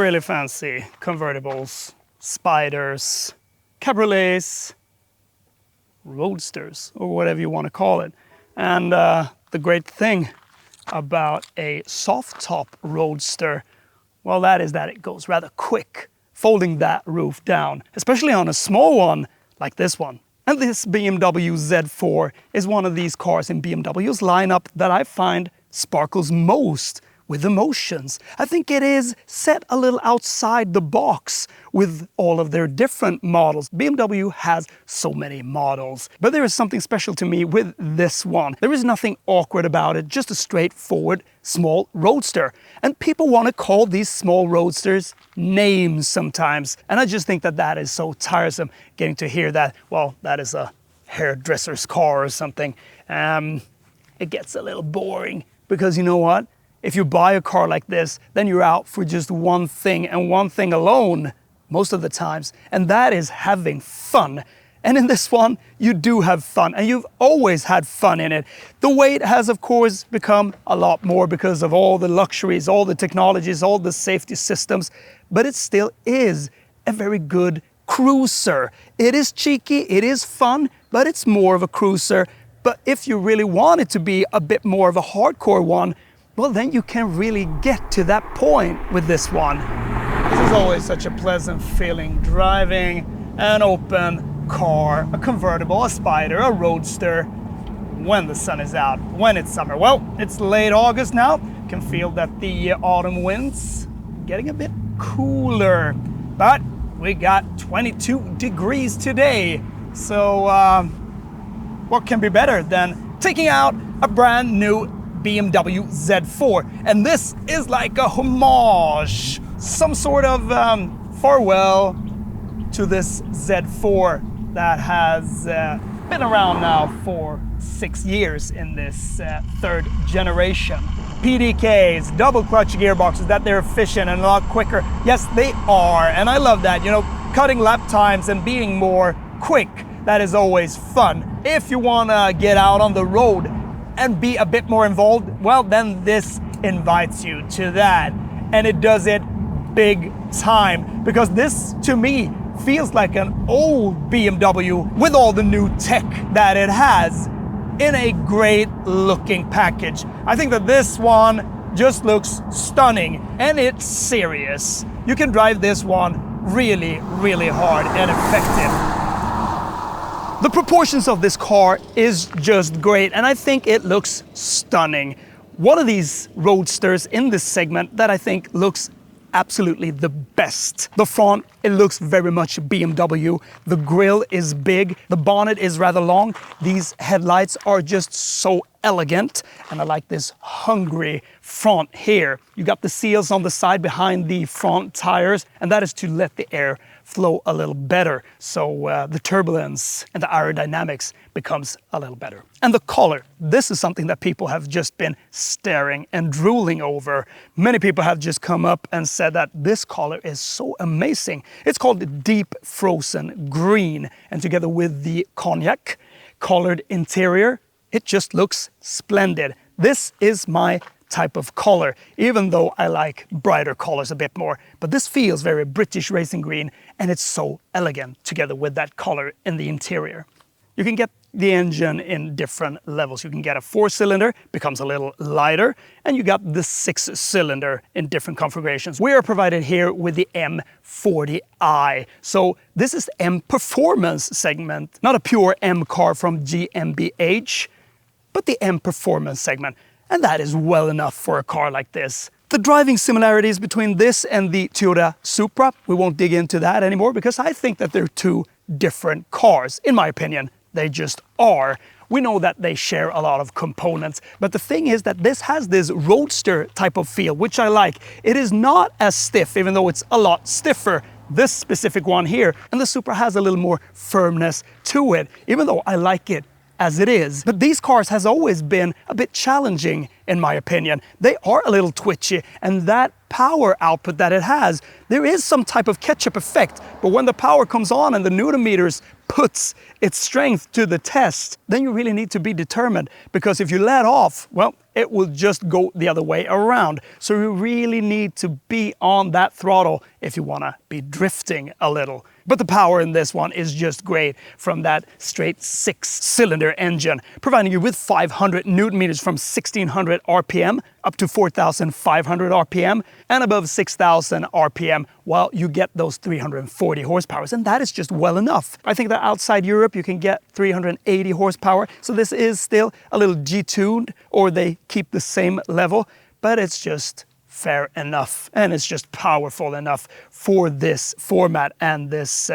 really fancy convertibles, spiders, cabriolets, roadsters, or whatever you want to call it. And the great thing about a soft top roadster, well, that is that it goes rather quick, folding that roof down, especially on a small one like this one. And this BMW Z4 is one of these cars in BMW's lineup that I find sparkles most with emotions. I think it is set a little outside the box with all of their different models. BMW has so many models, but there is something special to me with this one. There is nothing awkward about it, just a straightforward small roadster. And people want to call these small roadsters names sometimes. And I just think that that is so tiresome, getting to hear that, well, that is a hairdresser's car or something. It gets a little boring, because you know what? If you buy a car like this, then you're out for just one thing and one thing alone most of the times, and that is having fun. And in this one, you do have fun, and you've always had fun in it. The weight has, of course, become a lot more because of all the luxuries, all the technologies, all the safety systems, but it still is a very good cruiser. It is cheeky, it is fun, but it's more of a cruiser. But if you really want it to be a bit more of a hardcore one, well, then you can really get to that point with this one. This is always such a pleasant feeling, driving an open car, a convertible, a spider, a roadster, when the sun is out, when it's summer. Well, it's late August now. You can feel that the autumn winds getting a bit cooler, but we got 22 degrees today. So what can be better than taking out a brand new BMW Z4, and this is like a homage, some sort of farewell to this Z4 that has been around now for 6 years in this third generation. PDKs, double clutch gearboxes, that they're efficient and a lot quicker. Yes, they are, and I love that. You know, cutting lap times and being more quick, that is always fun. If you want to get out on the road and be a bit more involved, well, then this invites you to that. And it does it big time, because this, to me, feels like an old BMW with all the new tech that it has in a great looking package. I think that this one just looks stunning, and it's serious. You can drive this one really, really hard and effective. The proportions of this car is just great, and I think it looks stunning. One of these roadsters in this segment that I think looks absolutely the best. The front, it looks very much BMW. The grille is big, the bonnet is rather long. These headlights are just so elegant, and I like this hungry front here. You got the seals on the side behind the front tires, and that is to let the air flow a little better, so the turbulence and the aerodynamics becomes a little better. And the color, this is something that people have just been staring and drooling over. Many people have just come up and said that this color is so amazing. It's called the deep frozen green, and together with the cognac colored interior, it just looks splendid. This is my type of color, even though I like brighter colors a bit more. But this feels very British racing green, and it's so elegant together with that color in the interior. You can get the engine in different levels. You can get a 4-cylinder, becomes a little lighter, and you got the 6-cylinder in different configurations. We are provided here with the M40i. So this is M Performance segment, not a pure M car from GmbH, but the M Performance segment. And that is well enough for a car like this. The driving similarities between this and the Toyota Supra, we won't dig into that anymore, because I think that they're two different cars. In my opinion, they just are. We know that they share a lot of components, but the thing is that this has this roadster type of feel, which I like. It is not as stiff, even though it's a lot stiffer, this specific one here, and the Supra has a little more firmness to it, even though I like it as it is. But these cars has always been a bit challenging in my opinion. They are a little twitchy, and that power output that it has, there is some type of catch-up effect, but when the power comes on and the Newton meters puts its strength to the test, then you really need to be determined, because if you let off, well, it will just go the other way around. So you really need to be on that throttle if you want to be drifting a little. But the power in this one is just great from that straight 6-cylinder engine, providing you with 500 Newton meters from 1600 RPM up to 4500 RPM and above 6000 RPM, while you get those 340 horsepower. And that is just well enough. I think that outside Europe you can get 380 horsepower. So this is still a little G-tuned, or they keep the same level, but it's just fair enough, and it's just powerful enough for this format and this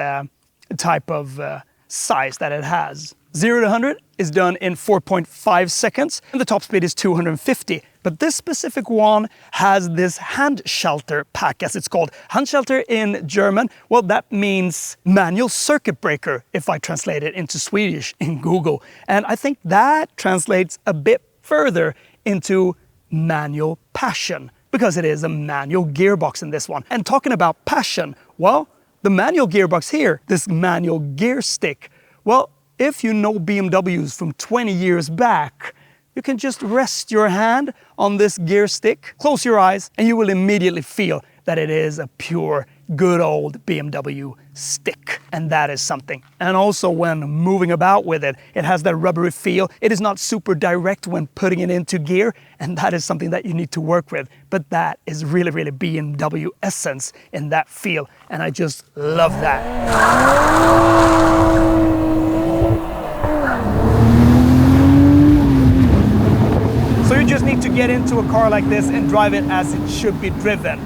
type of size that it has. 0 to 100 is done in 4.5 seconds, and the top speed is 250. But this specific one has this handschalter pack, as it's called. Handschalter in German, well, that means manual circuit breaker, if I translate it into Swedish in Google. And I think that translates a bit further into manual passion, because it is a manual gearbox in this one. And talking about passion, well, the manual gearbox here, this manual gear stick, well, if you know BMWs from 20 years back, you can just rest your hand on this gear stick, close your eyes, and you will immediately feel that it is a pure, good old BMW stick. And that is something. And also when moving about with it, it has that rubbery feel. It is not super direct when putting it into gear, and that is something that you need to work with. But that is really, really BMW essence in that feel, and I just love that. So you just need to get into a car like this and drive it as it should be driven.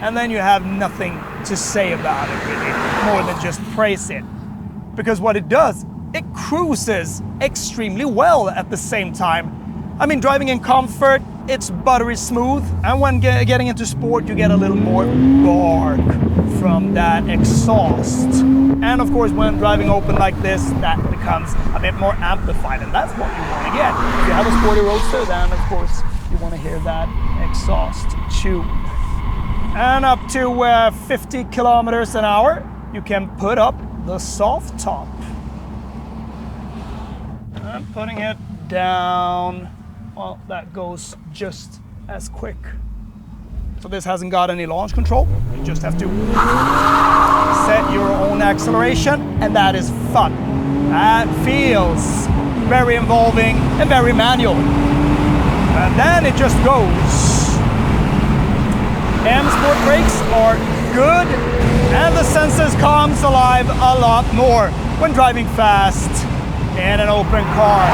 And then you have nothing to say about it, really, more than just praise it. Because what it does, it cruises extremely well at the same time. I mean, driving in comfort, it's buttery smooth. And when getting into sport, you get a little more bark from that exhaust. And of course, when driving open like this, that becomes a bit more amplified. And that's what you want to get. If you have a sporty Roadster, then of course, you want to hear that exhaust chew. And up to 50 kilometers an hour, you can put up the soft top. And putting it down, well, that goes just as quick. So this hasn't got any launch control. You just have to set your own acceleration, and that is fun. That feels very involving and very manual. And then it just goes. M-Sport brakes are good, and the sensors comes alive a lot more when driving fast in an open car.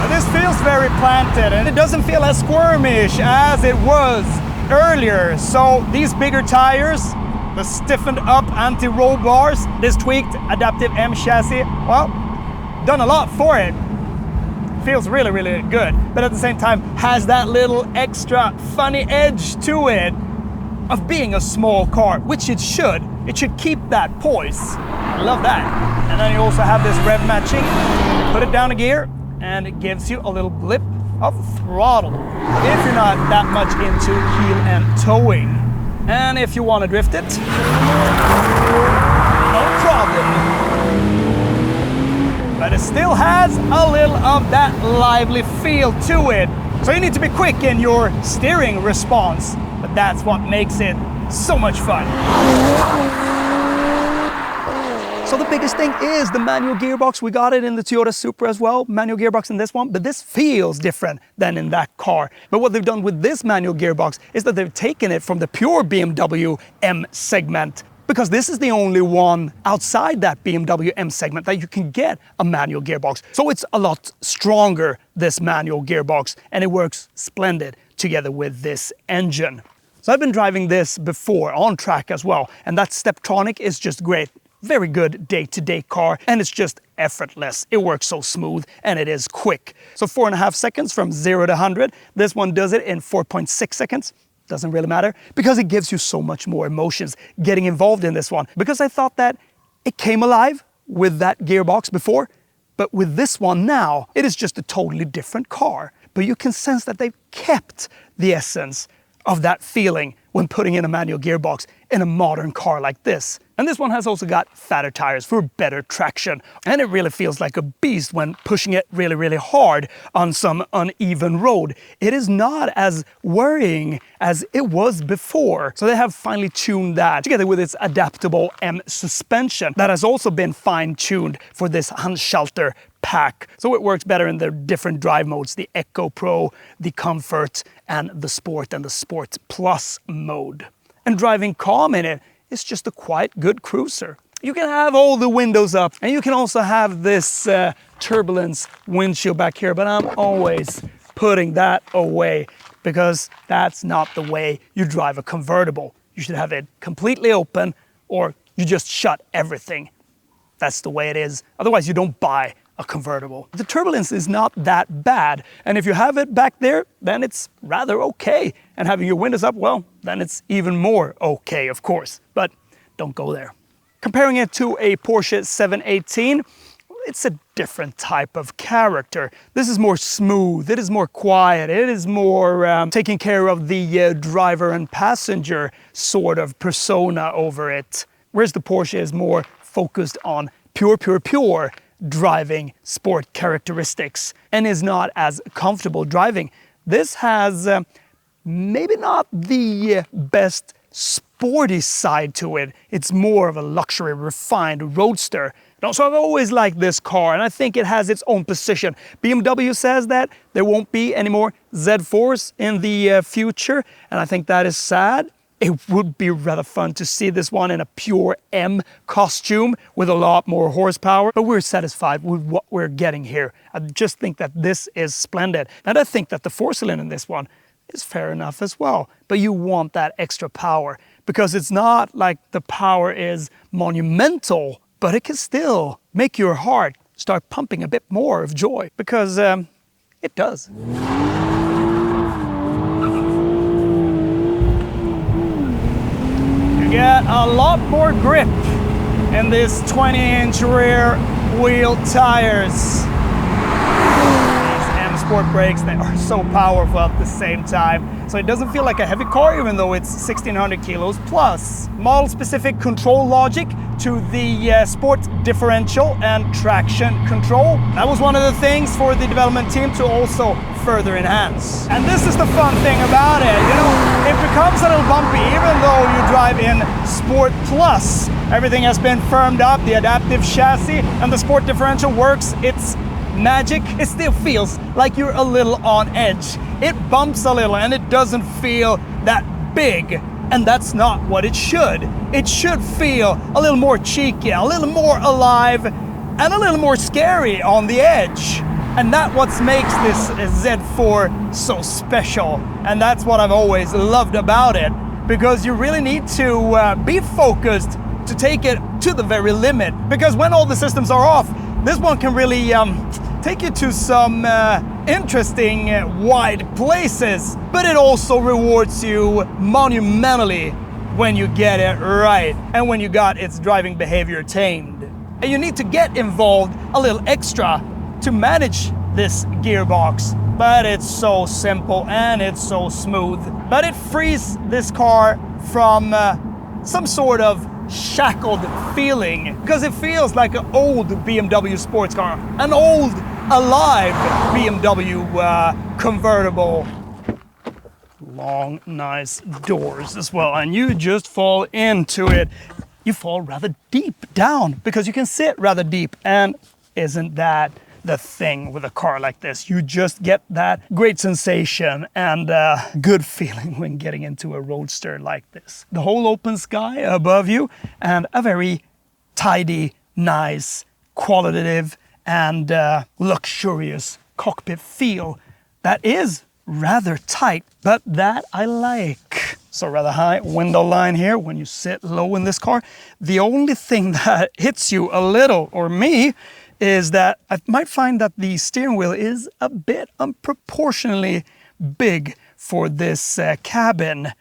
And this feels very planted, and it doesn't feel as squirmish as it was earlier. So these bigger tires, the stiffened up anti-roll bars, this tweaked adaptive M chassis, well, done a lot for it. Feels really, really good, but at the same time has that little extra funny edge to it of being a small car, which it should. It should keep that poise. I love that. And then you also have this rev matching. Put it down a gear, and it gives you a little blip of throttle if you're not that much into heel and towing. And if you want to drift it, no problem. But it still has a little of that lively feel to it. So you need to be quick in your steering response, but that's what makes it so much fun. So the biggest thing is the manual gearbox. We got it in the Toyota Supra as well, manual gearbox in this one, but this feels different than in that car. But what they've done with this manual gearbox is that they've taken it from the pure BMW M segment, because this is the only one outside that BMW M segment that you can get a manual gearbox. So it's a lot stronger, this manual gearbox, and it works splendid together with this engine. So I've been driving this before on track as well, and that Steptronic is just great. Very good day-to-day car, and it's just effortless. It works so smooth, and it is quick. So 4.5 seconds from 0 to 100. This one does it in 4.6 seconds. Doesn't really matter, because it gives you so much more emotions getting involved in this one. Because I thought that it came alive with that gearbox before, but with this one now, it is just a totally different car. but you can sense that they've kept the essence of that feeling when putting in a manual gearbox in a modern car like this. And this one has also got fatter tires for better traction. And it really feels like a beast when pushing it really, really hard on some uneven road. It is not as worrying as it was before. So they have finely tuned that together with its adaptable M suspension that has also been fine-tuned for this handschalter pack. So it works better in the different drive modes, the Eco Pro, the Comfort, and the Sport and the Sport Plus mode. And driving calm in it is just a quite good cruiser. You can have all the windows up, and you can also have this turbulence windshield back here, but I'm always putting that away because that's not the way you drive a convertible. You should have it completely open, or you just shut everything. That's the way it is. Otherwise, you don't buy a convertible. The turbulence is not that bad, and if you have it back there, then it's rather okay. And having your windows up, well, then it's even more okay, of course, but don't go there. Comparing it to a Porsche 718, it's a different type of character. This is more smooth, it is more quiet, it is more taking care of the driver and passenger sort of persona over it. Whereas the Porsche is more focused on pure driving sport characteristics and is not as comfortable driving. This has maybe not the best sporty side to it. It's more of a luxury, refined roadster. So I've always liked this car, and I think it has its own position. BMW says that there won't be any more Z4s in the future, and I think that is sad. It would be rather fun to see this one in a pure M costume with a lot more horsepower, but we're satisfied with what we're getting here. I just think that this is splendid. And I think that the 4-cylinder in this one is fair enough as well. But you want that extra power because it's not like the power is monumental, but it can still make your heart start pumping a bit more of joy because it does. Get a lot more grip in these 20-inch rear wheel tires. These M Sport brakes, they are so powerful at the same time. So it doesn't feel like a heavy car even though it's 1600 kilos plus. Model-specific control logic to the sport differential and traction control. That was one of the things for the development team to also further enhance. And this is the fun thing about it, you know, it becomes a little bumpy even though you drive in Sport Plus. Everything has been firmed up, the adaptive chassis and the sport differential works. It's magic. It still feels like you're a little on edge. It bumps a little and it doesn't feel that big. And that's not what it should. It should feel a little more cheeky, a little more alive, and a little more scary on the edge. And that's what makes this Z4 so special. And that's what I've always loved about it, because you really need to be focused to take it to the very limit. Because when all the systems are off, this one can really take you to some interesting wide places, but it also rewards you monumentally when you get it right and when you got its driving behavior tamed. And you need to get involved a little extra to manage this gearbox, but it's so simple and it's so smooth. But it frees this car from some sort of shackled feeling, because it feels like an old BMW sports car, an old alive BMW convertible. Long, nice doors as well, and you just fall into it. You fall rather deep down because you can sit rather deep, and isn't that the thing with a car like this? You just get that great sensation and good feeling when getting into a Roadster like this. The whole open sky above you and a very tidy, nice, qualitative and luxurious cockpit feel that is rather tight, but that I like. So rather high window line here when you sit low in this car. The only thing that hits you a little, or me, is that I might find that the steering wheel is a bit unproportionally big for this cabin.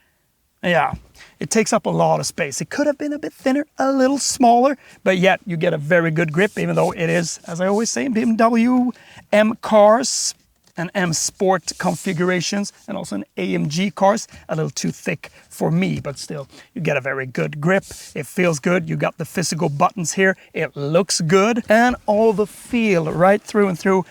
Yeah, it takes up a lot of space. It could have been a bit thinner, a little smaller, but yet you get a very good grip, even though it is, as I always say, BMW M cars. and M Sport configurations, and also an AMG cars. A little too thick for me, but still, you get a very good grip. It feels good. You got the physical buttons here. It looks good, and all the feel right through and through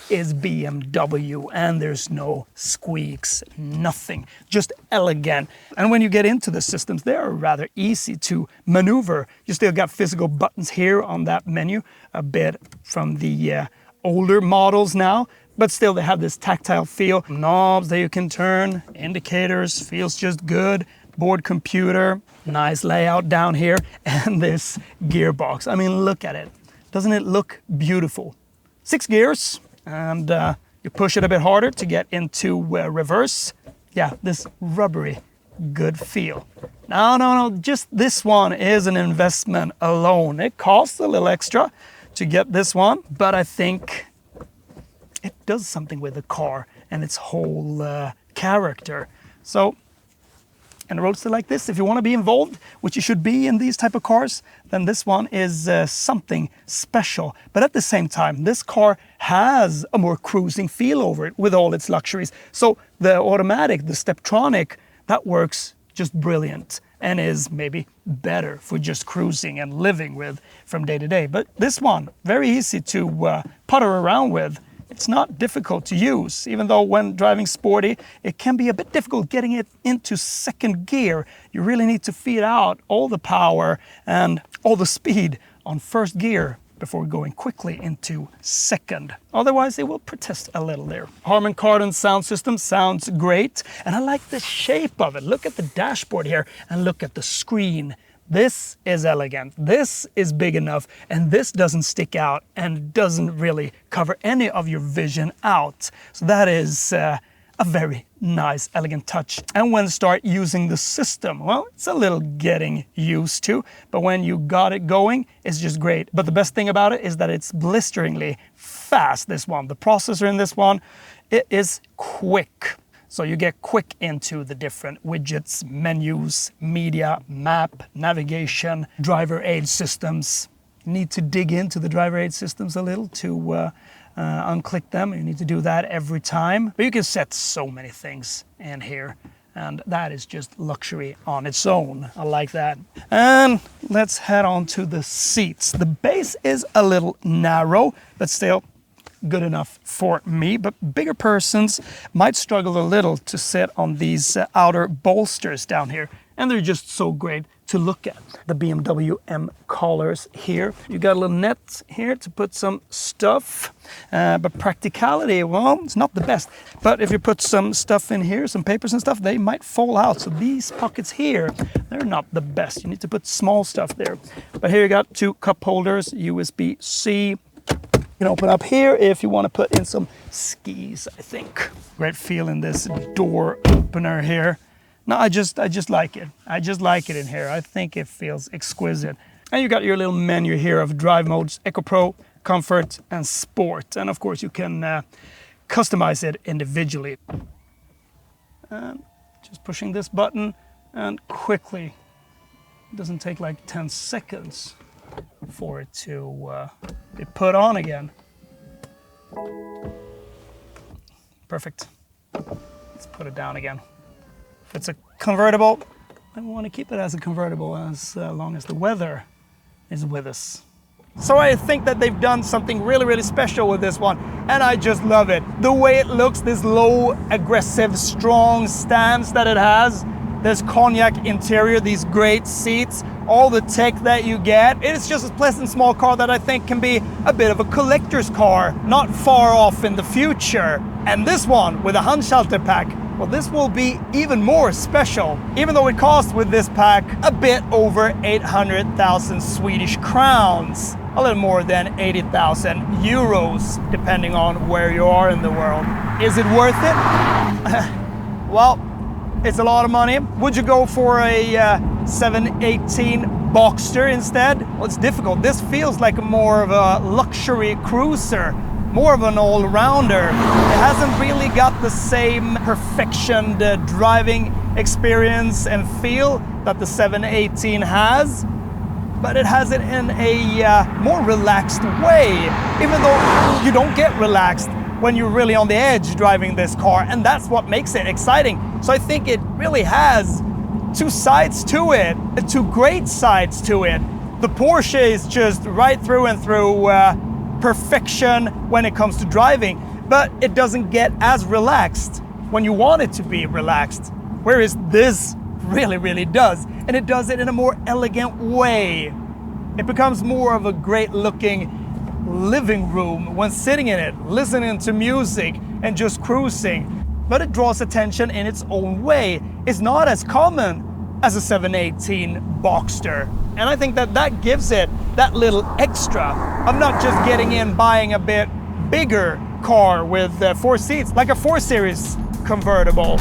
is BMW, and there's no squeaks, nothing, just elegant. And when you get into the systems, they are rather easy to maneuver. You still got physical buttons here on that menu, a bit from the older models now, but still they have this tactile feel. Knobs that you can turn, indicators, feels just good. Board computer, nice layout down here, and this gearbox. I mean, look at it. Doesn't it look beautiful? 6 gears. And you push it a bit harder to get into reverse. Yeah, this rubbery, good feel. No, just this one is an investment alone. It costs a little extra to get this one, but I think it does something with the car and its whole character. So, in a Roadster like this, if you want to be involved, which you should be in these type of cars, then this one is something special. But at the same time, this car has a more cruising feel over it with all its luxuries. So the automatic, the Steptronic, that works just brilliant and is maybe better for just cruising and living with from day to day. But this one, very easy to putter around with. It's not difficult to use, even though when driving sporty, it can be a bit difficult getting it into second gear. You really need to feed out all the power and all the speed on first gear before going quickly into second. Otherwise, it will protest a little there. Harman Kardon sound system sounds great, and I like the shape of it. Look at the dashboard here and look at the screen. This is elegant, this is big enough, and this doesn't stick out and doesn't really cover any of your vision out. So that is a very nice, elegant touch. And when start using the system, well, it's a little getting used to, but when you got it going, it's just great. But the best thing about it is that it's blisteringly fast, this one. The processor in this one, it is quick. So you get quick into the different widgets, menus, media, map, navigation, driver aid systems. You need to dig into the driver aid systems a little to unclick them. You need to do that every time. But you can set so many things in here, and that is just luxury on its own. I like that. And let's head on to the seats. The base is a little narrow, but still good enough for me, but bigger persons might struggle a little to sit on these outer bolsters down here, and they're just so great to look at. The BMW M collars here. You got a little net here to put some stuff, but practicality, well, it's not the best. But if you put some stuff in here, some papers and stuff, they might fall out. So these pockets here, they're not the best. You need to put small stuff there. But here you got 2 cup holders, USB-C. You can open up here if you want to put in some skis, I think. Great feel in this door opener here. No, I just like it. I just like it in here. I think it feels exquisite. And you got your little menu here of drive modes, Eco Pro, Comfort, and Sport. And of course you can customize it individually. And just pushing this button and quickly, it doesn't take like 10 seconds for it to be put on again. Perfect. Let's put it down again. If it's a convertible, I want to keep it as a convertible as long as the weather is with us. So I think that they've done something really, really special with this one, and I just love it. The way it looks, this low, aggressive, strong stance that it has, this cognac interior, these great seats, all the tech that you get. It's just a pleasant small car that I think can be a bit of a collector's car, not far off in the future. And this one with a handschalter pack, well, this will be even more special, even though it costs with this pack a bit over 800,000 Swedish crowns, a little more than 80,000 euros, depending on where you are in the world. Is it worth it? Well, it's a lot of money. Would you go for a 718 Boxster instead? Well, it's difficult. This feels like more of a luxury cruiser, more of an all-rounder. It hasn't really got the same perfectioned driving experience and feel that the 718 has, but it has it in a more relaxed way. Even though you don't get relaxed when you're really on the edge driving this car, and that's what makes it exciting. So I think it really has two sides to it, two great sides to it. The Porsche is just right through and through perfection when it comes to driving, but it doesn't get as relaxed when you want it to be relaxed, whereas this really does, and it does it in a more elegant way. It becomes more of a great looking living room when sitting in it, listening to music and just cruising, but it draws attention in its own way. It's not as common as a 718 Boxster, and I think that that gives it that little extra of not just getting in, buying a bit bigger car with 4 seats, like a 4 Series convertible.